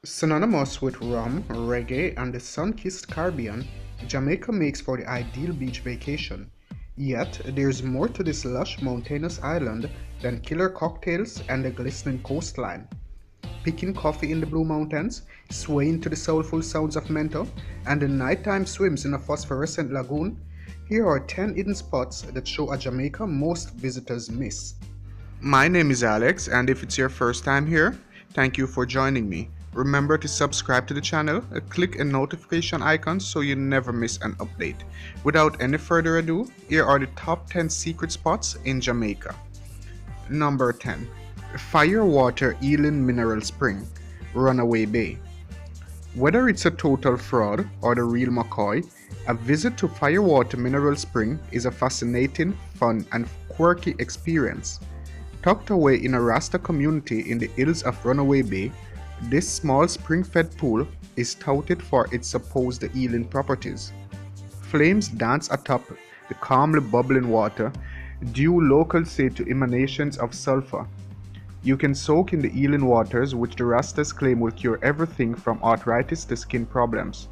Synonymous with rum, reggae, and the sun-kissed Caribbean, Jamaica makes for the ideal beach vacation. Yet, there's more to this lush mountainous island than killer cocktails and a glistening coastline. Picking coffee in the Blue Mountains, swaying to the soulful sounds of Mento, and the nighttime swims in a phosphorescent lagoon, here are 10 hidden spots that show a Jamaica most visitors miss. My name is Alex, and if it's your first time here, thank you for joining me. Remember to subscribe to the channel, click a notification icon so you never miss an update. Without any further ado, here are the top 10 secret spots in Jamaica. Number 10. Firewater Ealing Mineral Spring, Runaway Bay. Whether it's a total fraud or the real McCoy, a visit to Firewater Mineral Spring is a fascinating, fun, and quirky experience. Tucked away in a Rasta community in the hills of Runaway Bay, this small spring-fed pool is touted for its supposed healing properties. Flames dance atop the calmly bubbling water, due locals say to emanations of sulfur. You can soak in the healing waters, which the Rastas claim will cure everything from arthritis to skin problems.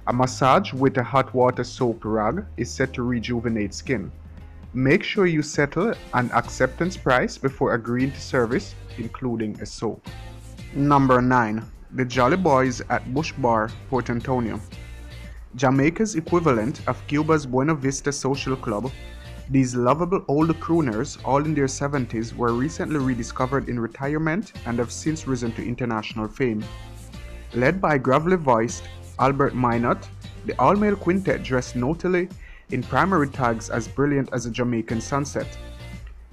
A massage with a hot water soaked rag is said to rejuvenate skin. Make sure you settle an acceptance price before agreeing to service, including a soap. Number 9. The Jolly Boys at Bush Bar, Port Antonio. Jamaica's equivalent of Cuba's Buena Vista Social Club, these lovable old crooners, all in their 70s, were recently rediscovered in retirement and have since risen to international fame. Led by gravelly-voiced Albert Minot, the all-male quintet dressed notably in primary tags as brilliant as a Jamaican sunset.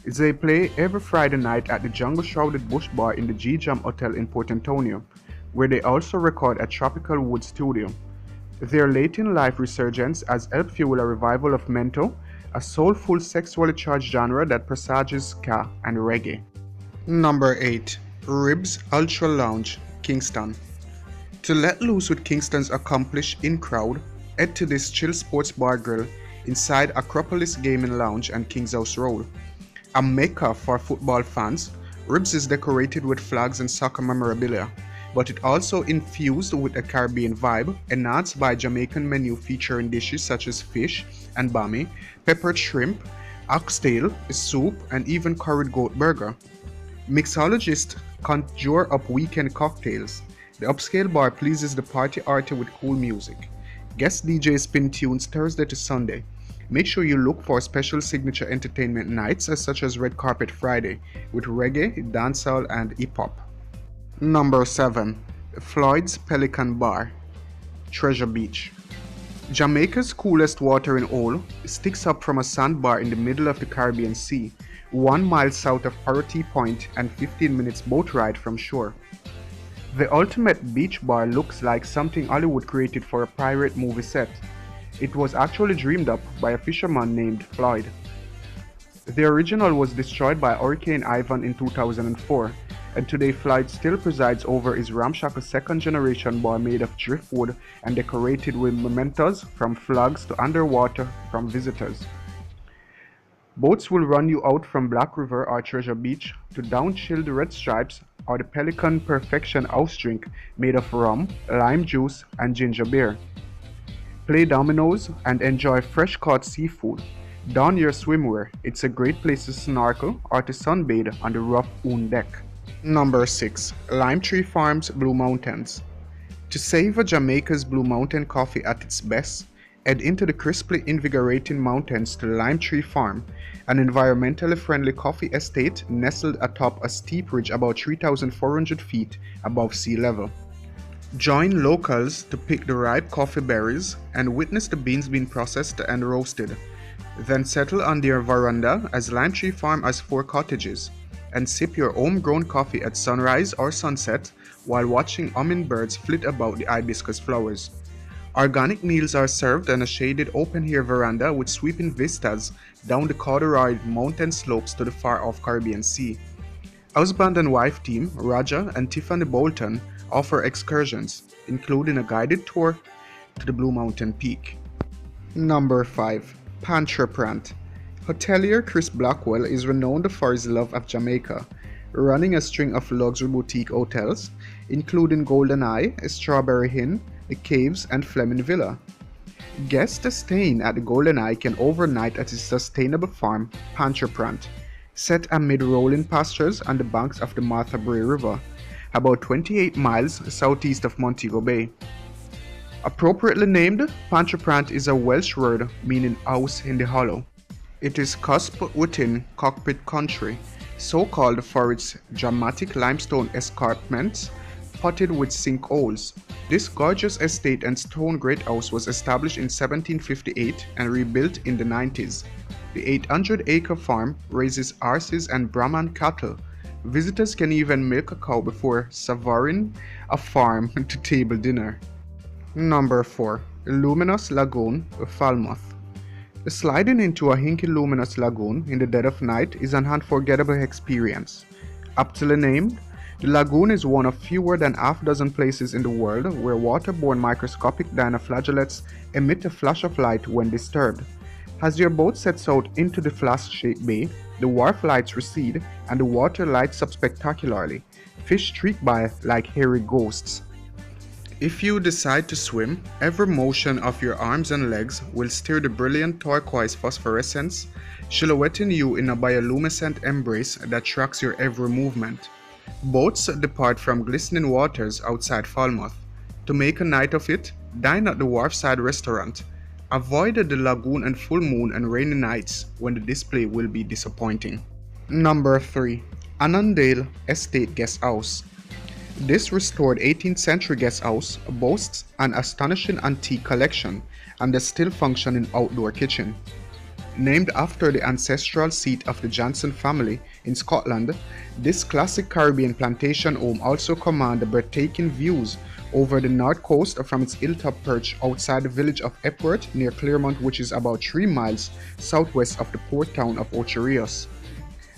They play every Friday night at the jungle-shrouded Bush Bar in the G-Jam Hotel in Port Antonio, where they also record at Tropical Wood Studio. Their late-in-life resurgence has helped fuel a revival of Mento, a soulful, sexually charged genre that presages ska and reggae. Number 8. Ribs Ultra Lounge, Kingston. To let loose with Kingston's accomplished in-crowd, head to this chill sports bar grill inside Acropolis Gaming Lounge and King's House Road. A mecca for football fans, Ribs is decorated with flags and soccer memorabilia, but it also infused with a Caribbean vibe, enhanced by a Jamaican menu featuring dishes such as fish and bami, peppered shrimp, oxtail, soup, and even curried goat burger. Mixologists conjure up weekend cocktails. The upscale bar pleases the party arty with cool music. Guest DJs spin tunes Thursday to Sunday. Make sure you look for special signature entertainment nights such as Red Carpet Friday with reggae, dancehall, and hip-hop. Number 7. Floyds Pelican Bar, Treasure Beach. Jamaica's coolest watering hole sticks up from a sandbar in the middle of the Caribbean Sea, 1 mile south of Parati Point and 15 minutes boat ride from shore. The ultimate beach bar looks like something Hollywood created for a pirate movie set. It was actually dreamed up by a fisherman named Floyd. The original was destroyed by Hurricane Ivan in 2004, and today Floyd still presides over his ramshackle second-generation bar made of driftwood and decorated with mementos from flags to underwater from visitors. Boats will run you out from Black River or Treasure Beach to down-chilled Red Stripes or the Pelican Perfection house drink made of rum, lime juice, and ginger beer. Play dominoes and enjoy fresh-caught seafood. Don your swimwear. It's a great place to snorkel or to sunbathe on the rough Oon deck. Number 6. Lime Tree Farms, Blue Mountains. To savor Jamaica's Blue Mountain coffee at its best, head into the crisply invigorating mountains to Lime Tree Farm, an environmentally friendly coffee estate nestled atop a steep ridge about 3,400 feet above sea level. Join locals to pick the ripe coffee berries and witness the beans being processed and roasted. Then settle on their veranda, as Lime Tree Farm has 4 cottages, and sip your homegrown coffee at sunrise or sunset while watching hummingbirds flit about the hibiscus flowers. Organic meals are served on a shaded open-air veranda with sweeping vistas down the corduroy mountain slopes to the far-off Caribbean Sea. Husband and wife team Raja and Tiffany Bolton offer excursions, including a guided tour to the Blue Mountain Peak. Number 5. Pancha, Brant. Hotelier Chris Blackwell is renowned for his love of Jamaica, running a string of luxury boutique hotels, including Golden Eye, Strawberry Inn, the Caves, and Fleming Villa. Guests staying at the Golden Eye can overnight at its sustainable farm, Pancha Brant, set amid rolling pastures on the banks of the Martha Brae River, about 28 miles southeast of Montego Bay. Appropriately named, Pancha Brant is a Welsh word meaning house in the hollow. It is cusped within cockpit country, so called for its dramatic limestone escarpments potted with sinkholes. This gorgeous estate and stone great house was established in 1758 and rebuilt in the 90s. The 800-acre farm raises horses and Brahman cattle. Visitors can even milk a cow before savouring a farm to table dinner. Number 4. Luminous Lagoon, Falmouth. Sliding into a hinky luminous lagoon in the dead of night is an unforgettable experience. Aptly named, the lagoon is one of fewer than half-dozen places in the world where waterborne microscopic dinoflagellates emit a flash of light when disturbed. As your boat sets out into the flask-shaped bay, the wharf lights recede and the water lights up spectacularly. Fish streak by like hairy ghosts. If you decide to swim, every motion of your arms and legs will stir the brilliant turquoise phosphorescence, silhouetting you in a bioluminescent embrace that tracks your every movement. Boats depart from glistening waters outside Falmouth. To make a night of it, dine at the Wharfside restaurant. Avoid the lagoon and full moon and rainy nights when the display will be disappointing. Number 3. Anndale Estate Guest House. This restored 18th century guest house boasts an astonishing antique collection and a still functioning outdoor kitchen. Named after the ancestral seat of the Johnson family in Scotland, this classic Caribbean plantation home also commands breathtaking views over the north coast from its hilltop perch outside the village of Epworth near Claremont, which is about 3 miles southwest of the port town of Ocho Rios.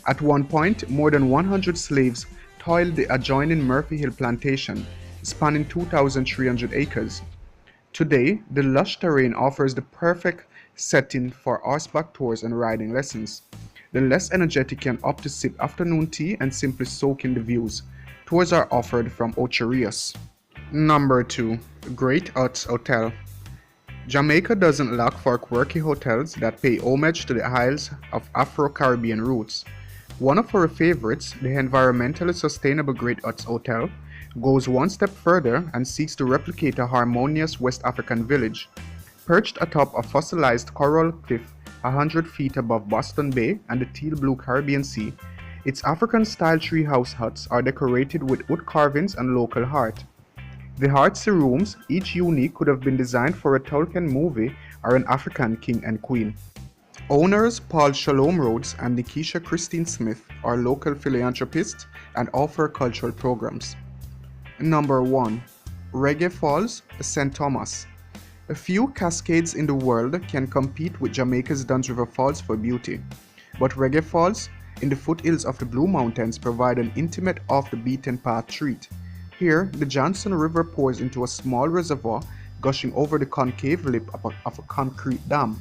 At one point, more than 100 slaves toiled the adjoining Murphy Hill plantation, spanning 2,300 acres. Today, the lush terrain offers the perfect setting for horseback tours and riding lessons. The less energetic can opt to sip afternoon tea and simply soak in the views. Tours are offered from Ocho Rios. Number 2. Great Huts Hotel. Jamaica doesn't lack for quirky hotels that pay homage to the Isles of Afro-Caribbean roots. One of our favorites, the environmentally sustainable Great Huts Hotel, goes one step further and seeks to replicate a harmonious West African village. Perched atop a fossilized coral cliff 100 feet above Boston Bay and the teal blue Caribbean Sea, its African-style treehouse huts are decorated with wood carvings and local art. The artsy rooms, each unique, could have been designed for a Tolkien movie or an African king and queen. Owners Paul Shalom Rhodes and Nikisha Christine Smith are local philanthropists and offer cultural programs. Number 1. Reggae Falls, St. Thomas. A few cascades in the world can compete with Jamaica's Duns River Falls for beauty, but Reggae Falls in the foothills of the Blue Mountains provide an intimate off-the-beaten-path treat. Here, the Johnson River pours into a small reservoir gushing over the concave lip of a concrete dam.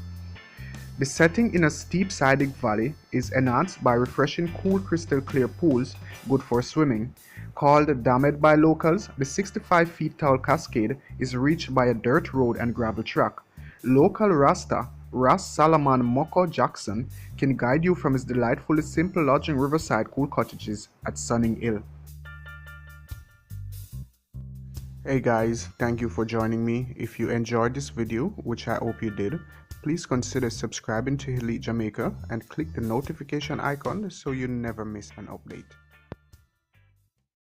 The setting in a steep-sided valley is enhanced by refreshing cool crystal-clear pools good for swimming. Called Dammed by locals, the 65 feet tall cascade is reached by a dirt road and gravel track. Local Rasta, Ras Salaman Moko Jackson, can guide you from his delightfully simple lodging riverside cool cottages at Sunning Hill. Hey guys, thank you for joining me. If you enjoyed this video, which I hope you did, please consider subscribing to Elite Jamaica and click the notification icon so you never miss an update.